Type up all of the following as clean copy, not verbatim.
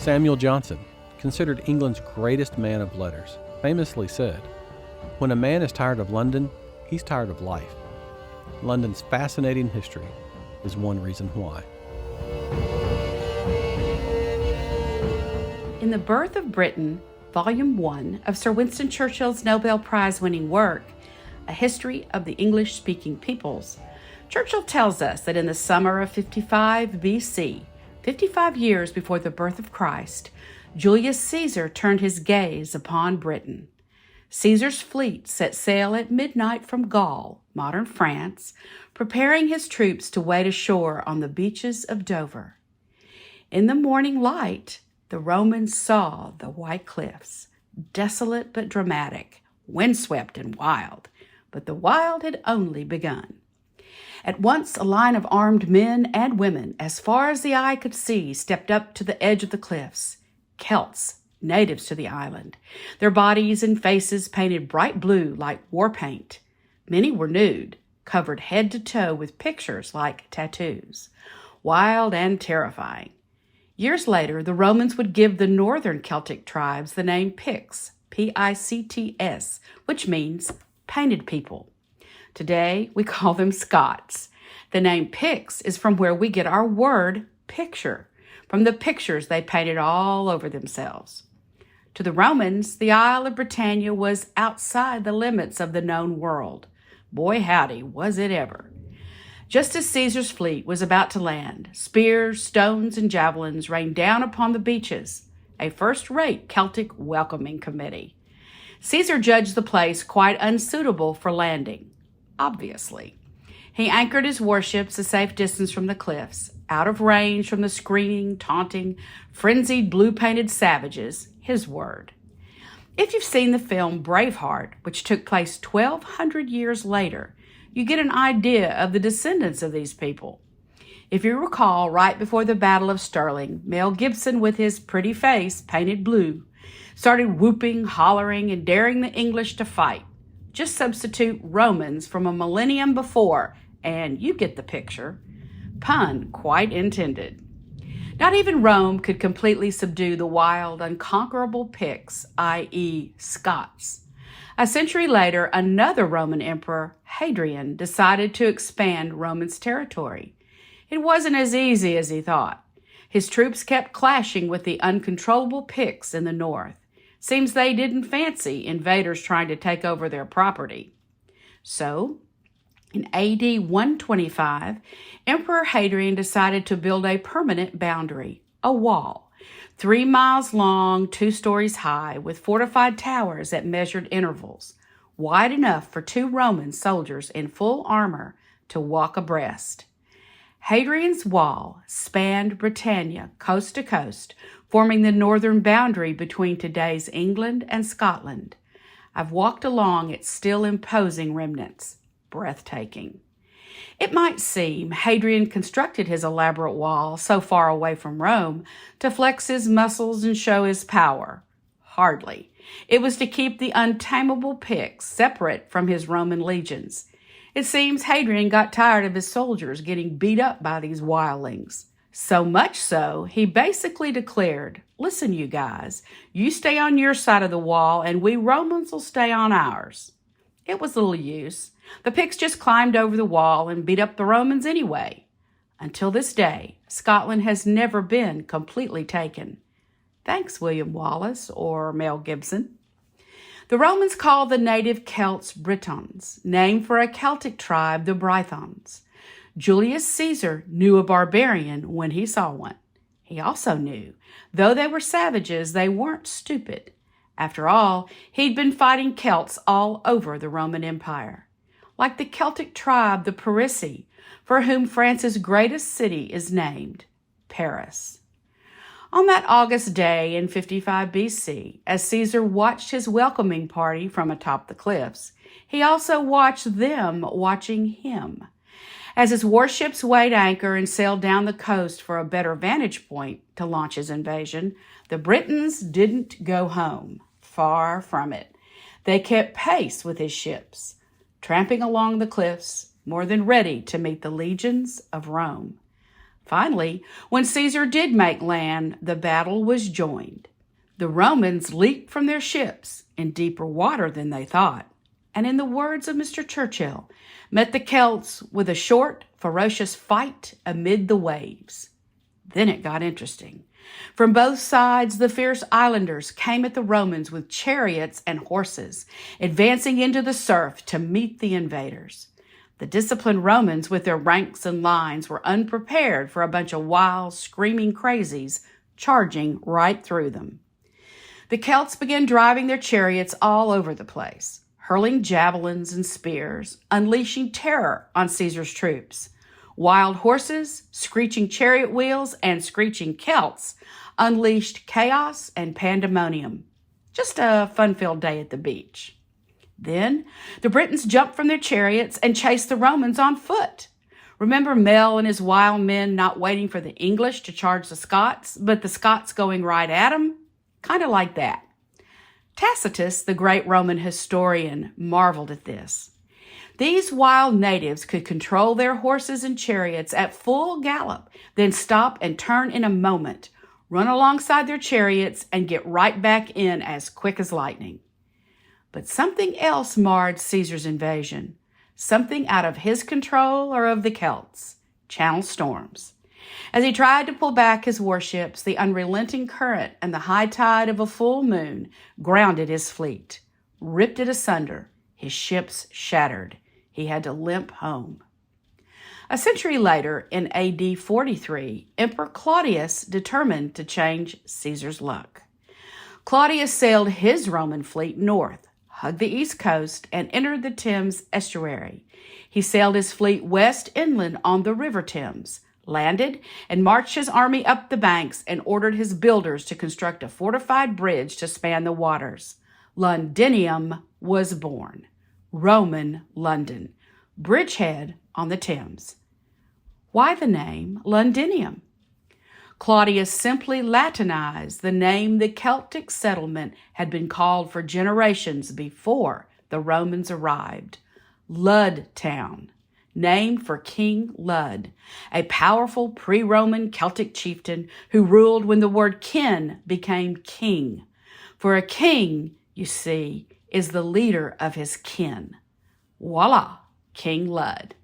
Samuel Johnson, considered England's greatest man of letters, famously said, "When a man is tired of London, he's tired of life." London's fascinating history is one reason why. In The Birth of Britain, Volume 1 of Sir Winston Churchill's Nobel Prize-winning work, A History of the English-Speaking Peoples, Churchill tells us that in the summer of 55 BC, 55 years before the birth of Christ, Julius Caesar turned his gaze upon Britain. Caesar's fleet set sail at midnight from Gaul, modern France, preparing his troops to wade ashore on the beaches of Dover. In the morning light, the Romans saw the white cliffs, desolate but dramatic, windswept and wild, but the wild had only begun. At once a line of armed men and women, as far as the eye could see, stepped up to the edge of the cliffs. Celts, natives to the island, their bodies and faces painted bright blue like war paint. Many were nude, covered head to toe with pictures like tattoos. Wild and terrifying. Years later, the Romans would give the northern Celtic tribes the name Picts, Picts, which means painted people. Today, we call them Scots. The name Picts is from where we get our word picture, from the pictures they painted all over themselves. To the Romans, the Isle of Britannia was outside the limits of the known world. Boy howdy, was it ever. Just as Caesar's fleet was about to land, spears, stones, and javelins rained down upon the beaches, a first-rate Celtic welcoming committee. Caesar judged the place quite unsuitable for landing. Obviously. He anchored his warships a safe distance from the cliffs, out of range from the screaming, taunting, frenzied, blue-painted savages, his word. If you've seen the film Braveheart, which took place 1,200 years later, you get an idea of the descendants of these people. If you recall, right before the Battle of Stirling, Mel Gibson, with his pretty face painted blue, started whooping, hollering, and daring the English to fight. Just substitute Romans from a millennium before, and you get the picture. Pun quite intended. Not even Rome could completely subdue the wild, unconquerable Picts, i.e. Scots. A century later, another Roman emperor, Hadrian, decided to expand Rome's territory. It wasn't as easy as he thought. His troops kept clashing with the uncontrollable Picts in the north. Seems they didn't fancy invaders trying to take over their property. So, in AD 125, Emperor Hadrian decided to build a permanent boundary, a wall, 3 miles long, 2 stories high, with fortified towers at measured intervals, wide enough for 2 Roman soldiers in full armor to walk abreast. Hadrian's wall spanned Britannia coast to coast, forming the northern boundary between today's England and Scotland. I've walked along its still imposing remnants. Breathtaking. It might seem Hadrian constructed his elaborate wall so far away from Rome to flex his muscles and show his power. Hardly. It was to keep the untamable Picts separate from his Roman legions. It seems Hadrian got tired of his soldiers getting beat up by these wildlings. So much so, he basically declared, "Listen, you guys, you stay on your side of the wall and we Romans will stay on ours." It was little use. The Picts just climbed over the wall and beat up the Romans anyway. Until this day, Scotland has never been completely taken. Thanks, William Wallace or Mel Gibson. The Romans called the native Celts Britons, named for a Celtic tribe, the Brythons. Julius Caesar knew a barbarian when he saw one. He also knew, though they were savages, they weren't stupid. After all, he'd been fighting Celts all over the Roman Empire. Like the Celtic tribe, the Parisii, for whom France's greatest city is named, Paris. On that August day in 55 BC, as Caesar watched his welcoming party from atop the cliffs, he also watched them watching him. As his warships weighed anchor and sailed down the coast for a better vantage point to launch his invasion, the Britons didn't go home. Far from it. They kept pace with his ships, tramping along the cliffs, more than ready to meet the legions of Rome. Finally, when Caesar did make land, the battle was joined. The Romans leaped from their ships in deeper water than they thought, and in the words of Mr. Churchill, met the Celts with a short, ferocious fight amid the waves. Then it got interesting. From both sides, the fierce islanders came at the Romans with chariots and horses, advancing into the surf to meet the invaders. The disciplined Romans, with their ranks and lines, were unprepared for a bunch of wild, screaming crazies charging right through them. The Celts began driving their chariots all over the place, hurling javelins and spears, unleashing terror on Caesar's troops. Wild horses, screeching chariot wheels, and screeching Celts unleashed chaos and pandemonium. Just a fun-filled day at the beach. Then the Britons jumped from their chariots and chased the Romans on foot. Remember Mel and his wild men not waiting for the English to charge the Scots, but the Scots going right at them? Kind of like that. Tacitus, the great Roman historian, marveled at this. These wild natives could control their horses and chariots at full gallop, then stop and turn in a moment, run alongside their chariots, and get right back in as quick as lightning. But something else marred Caesar's invasion, something out of his control or of the Celts: channel storms. As he tried to pull back his warships, the unrelenting current and the high tide of a full moon grounded his fleet, ripped it asunder, his ships shattered. He had to limp home. A century later, in AD 43, Emperor Claudius determined to change Caesar's luck. Claudius sailed his Roman fleet north, hugged the east coast, and entered the Thames estuary. He sailed his fleet west inland on the River Thames, landed, and marched his army up the banks and ordered his builders to construct a fortified bridge to span the waters. Londinium was born. Roman London, bridgehead on the Thames. Why the name Londinium? Claudius simply Latinized the name the Celtic settlement had been called for generations before the Romans arrived. Lud Town, named for King Lud, a powerful pre-Roman Celtic chieftain who ruled when the word kin became king. For a king, you see, is the leader of his kin. Voila, King Lud.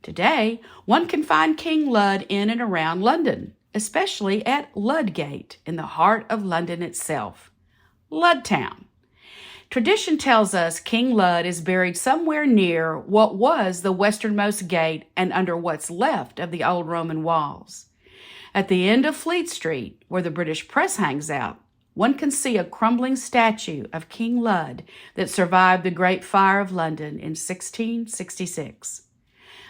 Today, one can find King Lud in and around London, especially at Ludgate, in the heart of London itself. Ludtown. Tradition tells us King Lud is buried somewhere near what was the westernmost gate and under what's left of the old Roman walls. At the end of Fleet Street, where the British press hangs out, one can see a crumbling statue of King Lud that survived the Great Fire of London in 1666.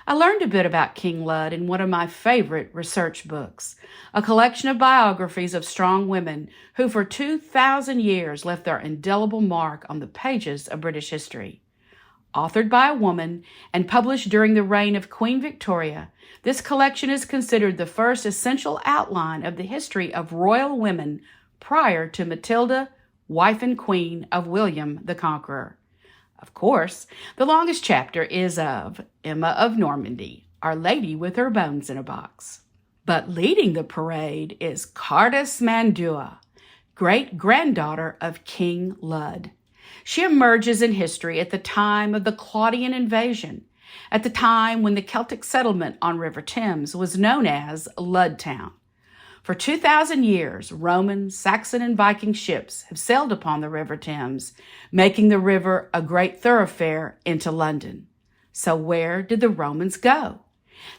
I learned a bit about King Lud in one of my favorite research books, a collection of biographies of strong women who for 2,000 years left their indelible mark on the pages of British history. Authored by a woman and published during the reign of Queen Victoria, this collection is considered the first essential outline of the history of royal women prior to Matilda, wife and queen of William the Conqueror. Of course, the longest chapter is of Emma of Normandy, Our Lady with her bones in a box. But leading the parade is Cardus Mandua, great-granddaughter of King Lud. She emerges in history at the time of the Claudian invasion, at the time when the Celtic settlement on River Thames was known as Ludtown. For 2,000 years, Roman, Saxon, and Viking ships have sailed upon the River Thames, making the river a great thoroughfare into London. So where did the Romans go?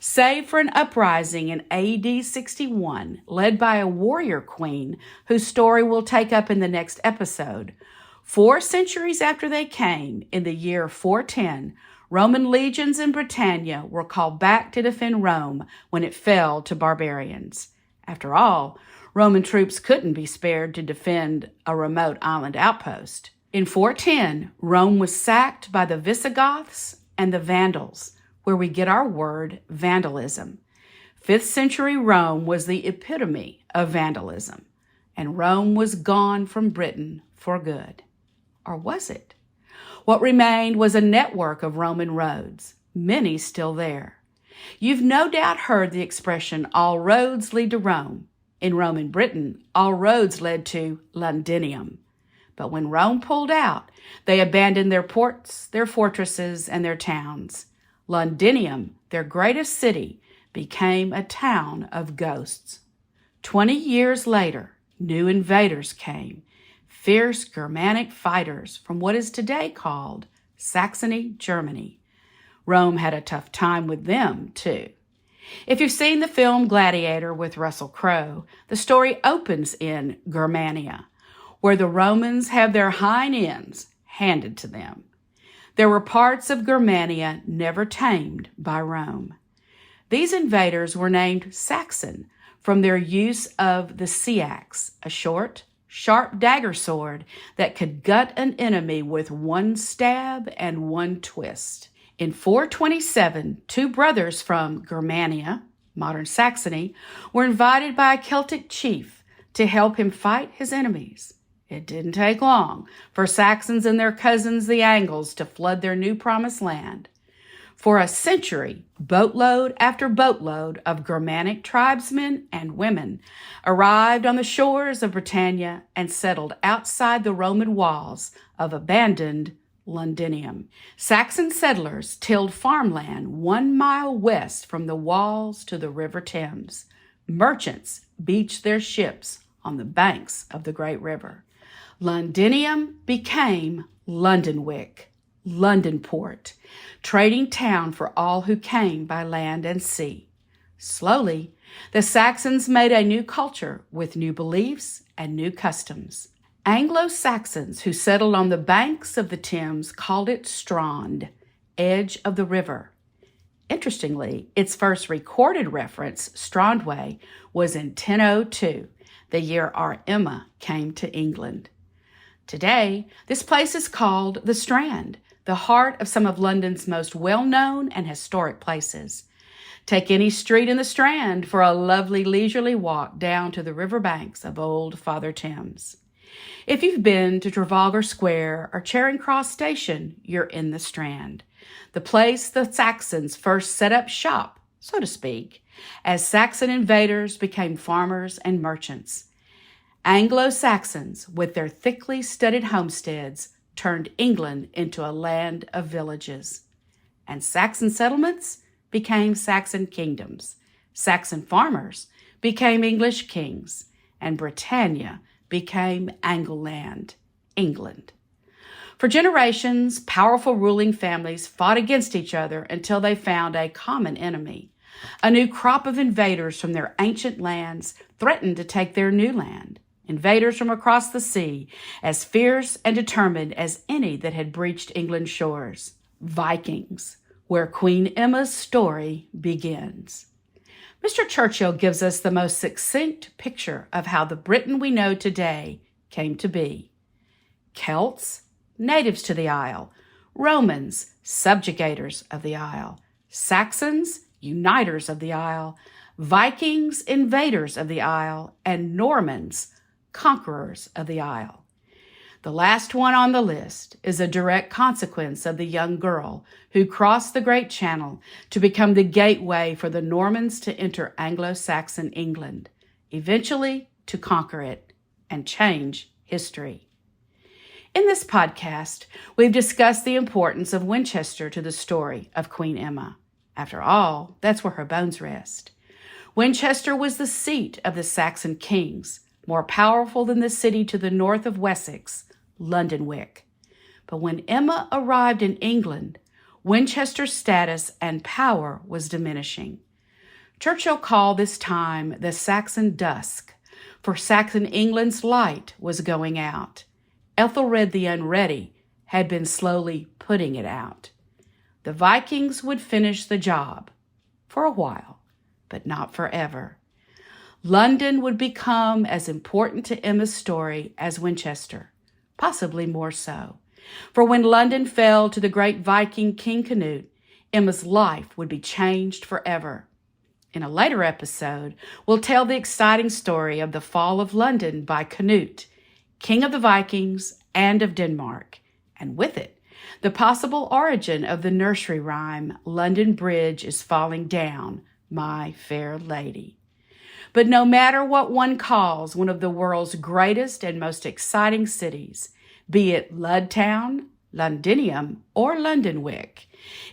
Save for an uprising in AD 61, led by a warrior queen whose story we'll take up in the next episode. 4 centuries after they came, in the year 410, Roman legions in Britannia were called back to defend Rome when it fell to barbarians. After all, Roman troops couldn't be spared to defend a remote island outpost. In 410, Rome was sacked by the Visigoths and the Vandals, where we get our word vandalism. 5th century Rome was the epitome of vandalism, and Rome was gone from Britain for good. Or was it? What remained was a network of Roman roads, many still there. You've no doubt heard the expression, all roads lead to Rome. In Roman Britain, all roads led to Londinium. But when Rome pulled out, they abandoned their ports, their fortresses, and their towns. Londinium, their greatest city, became a town of ghosts. 20 years later, new invaders came, fierce Germanic fighters from what is today called Saxony, Germany. Rome had a tough time with them, too. If you've seen the film Gladiator with Russell Crowe, the story opens in Germania, where the Romans have their hind ends handed to them. There were parts of Germania never tamed by Rome. These invaders were named Saxon from their use of the seax, a short, sharp dagger sword that could gut an enemy with one stab and one twist. In 427, two brothers from Germania, modern Saxony, were invited by a Celtic chief to help him fight his enemies. It didn't take long for Saxons and their cousins, the Angles, to flood their new promised land. For a century, boatload after boatload of Germanic tribesmen and women arrived on the shores of Britannia and settled outside the Roman walls of abandoned Londinium. Saxon settlers tilled farmland 1 mile west from the walls to the River Thames. Merchants beached their ships on the banks of the great river. Londinium became Londonwick, Londonport, trading town for all who came by land and sea. Slowly, the Saxons made a new culture with new beliefs and new customs. Anglo-Saxons who settled on the banks of the Thames called it Strand, edge of the river. Interestingly, its first recorded reference, Strandway, was in 1002, the year our Emma came to England. Today, this place is called the Strand, the heart of some of London's most well-known and historic places. Take any street in the Strand for a lovely leisurely walk down to the riverbanks of old Father Thames. If you've been to Trafalgar Square or Charing Cross Station, you're in the Strand, the place the Saxons first set up shop, so to speak, as Saxon invaders became farmers and merchants. Anglo-Saxons, with their thickly studded homesteads, turned England into a land of villages. And Saxon settlements became Saxon kingdoms. Saxon farmers became English kings. And Britannia became Angleland, England. For generations, powerful ruling families fought against each other until they found a common enemy. A new crop of invaders from their ancient lands threatened to take their new land. Invaders from across the sea, as fierce and determined as any that had breached England's shores. Vikings, where Queen Emma's story begins. Mr. Churchill gives us the most succinct picture of how the Britain we know today came to be. Celts, natives to the Isle. Romans, subjugators of the Isle. Saxons, uniters of the Isle. Vikings, invaders of the Isle. And Normans, conquerors of the Isle. The last one on the list is a direct consequence of the young girl who crossed the Great Channel to become the gateway for the Normans to enter Anglo-Saxon England, eventually to conquer it and change history. In this podcast, we've discussed the importance of Winchester to the story of Queen Emma. After all, that's where her bones rest. Winchester was the seat of the Saxon kings, more powerful than the city to the north of Wessex, Londonwick. But when Emma arrived in England, Winchester's status and power was diminishing. Churchill called this time the Saxon dusk, for Saxon England's light was going out. Ethelred the Unready had been slowly putting it out. The Vikings would finish the job, for a while, but not forever. London would become as important to Emma's story as Winchester, possibly more so. For when London fell to the great Viking King Canute, Emma's life would be changed forever. In a later episode, we'll tell the exciting story of the fall of London by Canute, King of the Vikings and of Denmark, and with it, The possible origin of the nursery rhyme, London Bridge is falling down, my fair lady. But no matter what one calls one of the world's greatest and most exciting cities, be it Ludtown, Londinium, or Londonwick,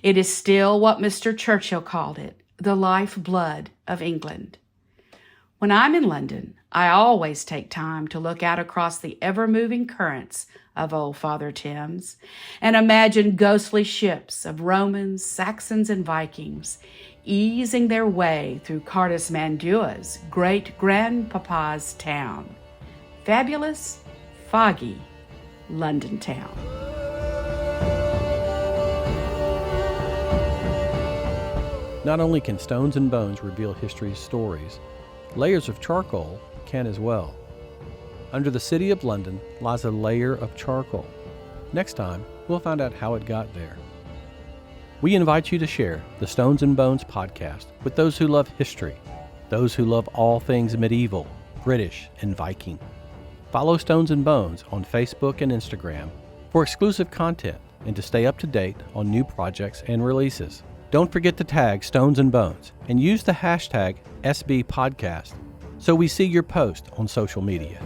it is still what Mr. Churchill called it, the lifeblood of England. When I'm in London, I always take time to look out across the ever-moving currents of Old Father Thames and imagine ghostly ships of Romans, Saxons, and Vikings easing their way through Cardus Mandua's great-grandpapa's town. Fabulous, foggy London town. Not only can stones and bones reveal history's stories, layers of charcoal can as well. Under the city of London lies a layer of charcoal. Next time, we'll find out how it got there. We invite you to share the Stones and Bones podcast with those who love history, those who love all things medieval, British, and Viking. Follow Stones and Bones on Facebook and Instagram for exclusive content and to stay up to date on new projects and releases. Don't forget to tag Stones and Bones and use the hashtag SBPodcast so we see your post on social media.